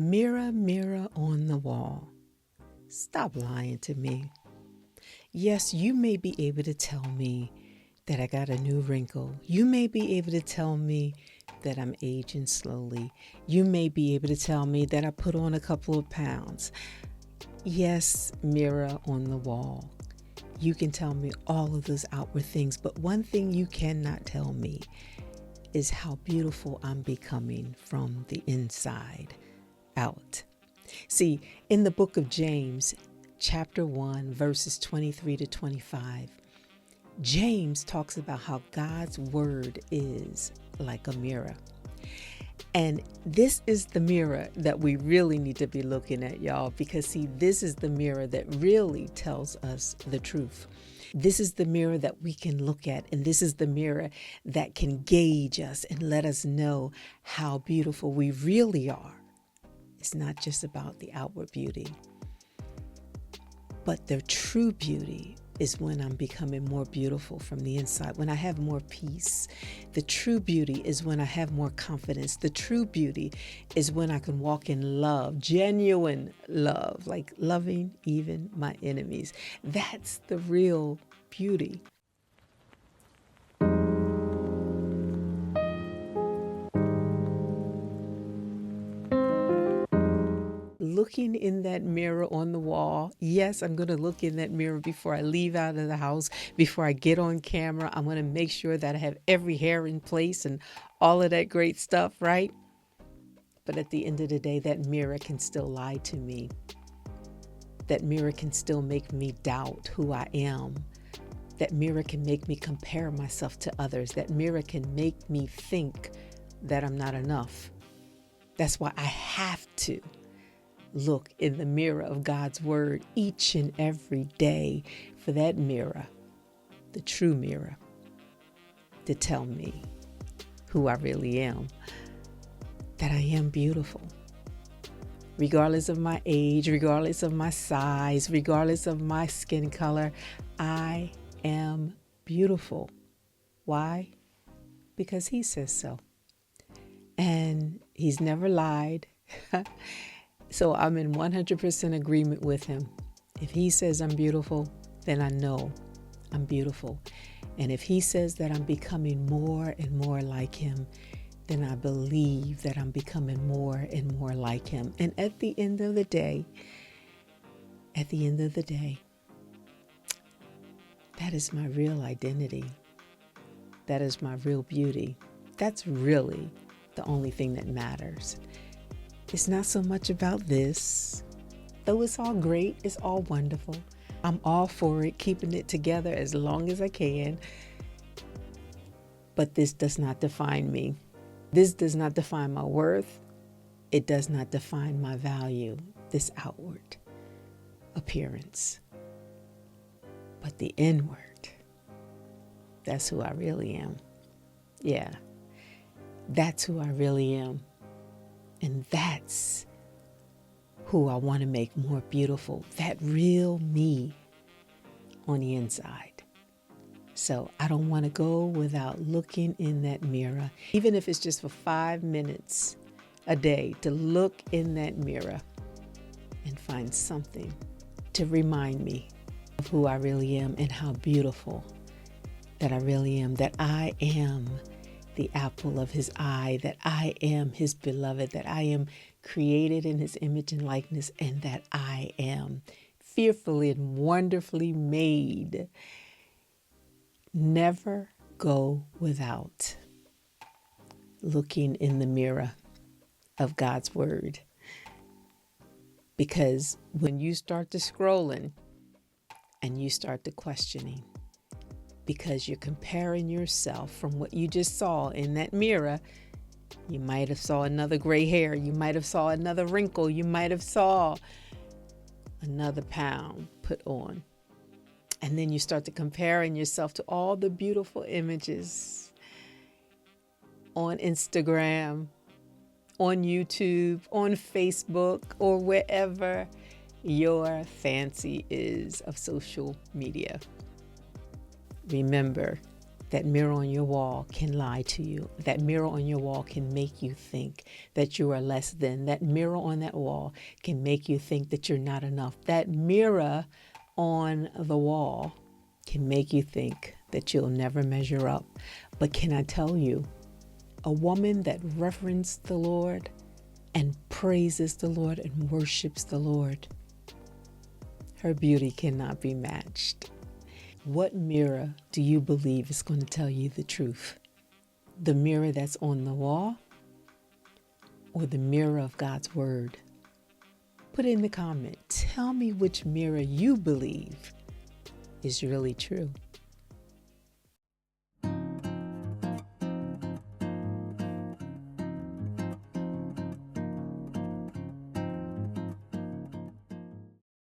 Mirror, mirror on the wall, stop lying to me. Yes, you may be able to tell me that I got a new wrinkle. You may be able to tell me that I'm aging slowly. You may be able to tell me that I put on a couple of pounds. Yes, mirror on the wall. You can tell me all of those outward things, but one thing you cannot tell me is how beautiful I'm becoming from the inside out. See, in the book of James, chapter 1, verses 23 to 25, James talks about how God's word is like a mirror. And this is the mirror that we really need to be looking at, y'all, because see, this is the mirror that really tells us the truth. This is the mirror that we can look at, and this is the mirror that can gauge us and let us know how beautiful we really are. It's not just about the outward beauty, but the true beauty is when I'm becoming more beautiful from the inside, when I have more peace. The true beauty is when I have more confidence. The true beauty is when I can walk in love, genuine love, like loving even my enemies. That's the real beauty. Looking in that mirror on the wall. Yes, I'm going to look in that mirror before I leave out of the house, before I get on camera. I'm going to make sure that I have every hair in place and all of that great stuff, right? But at the end of the day, that mirror can still lie to me. That mirror can still make me doubt who I am. That mirror can make me compare myself to others. That mirror can make me think that I'm not enough. That's why I have to look in the mirror of God's word each and every day for that mirror, the true mirror, to tell me who I really am, that I am beautiful. Regardless of my age, regardless of my size, regardless of my skin color, I am beautiful. Why? Because he says so. And he's never lied. So I'm in 100% agreement with him. If he says I'm beautiful, then I know I'm beautiful. And if he says that I'm becoming more and more like him, then I believe that I'm becoming more and more like him. And at the end of the day, that is my real identity. That is my real beauty. That's really the only thing that matters. It's not so much about this, though it's all great, it's all wonderful. I'm all for it, keeping it together as long as I can. But this does not define me. This does not define my worth. It does not define my value, this outward appearance. But the inward, that's who I really am. Yeah, that's who I really am. And that's who I want to make more beautiful, that real me on the inside. So I don't want to go without looking in that mirror, even if it's just for 5 minutes a day, to look in that mirror and find something to remind me of who I really am and how beautiful that I really am, that I am the apple of his eye, that I am his beloved, that I am created in his image and likeness, and that I am fearfully and wonderfully made. Never go without looking in the mirror of God's word. Because when you start to scrolling and you start to questioning, because you're comparing yourself from what you just saw in that mirror, you might have saw another gray hair, you might have saw another wrinkle, you might have saw another pound put on. And then you start to comparing yourself to all the beautiful images on Instagram, on YouTube, on Facebook, or wherever your fancy is of social media. Remember, That mirror on your wall can lie to you. That mirror on your wall can make you think that you are less than. That mirror on that wall can make you think that you're not enough. That mirror on the wall can make you think that you'll never measure up. But can I tell you, a woman that reverenced the Lord and praises the Lord and worships the Lord, her beauty cannot be matched. What mirror do you believe is going to tell you the truth? The mirror that's on the wall or the mirror of God's word? Put it in the comment. Tell me which mirror you believe is really true.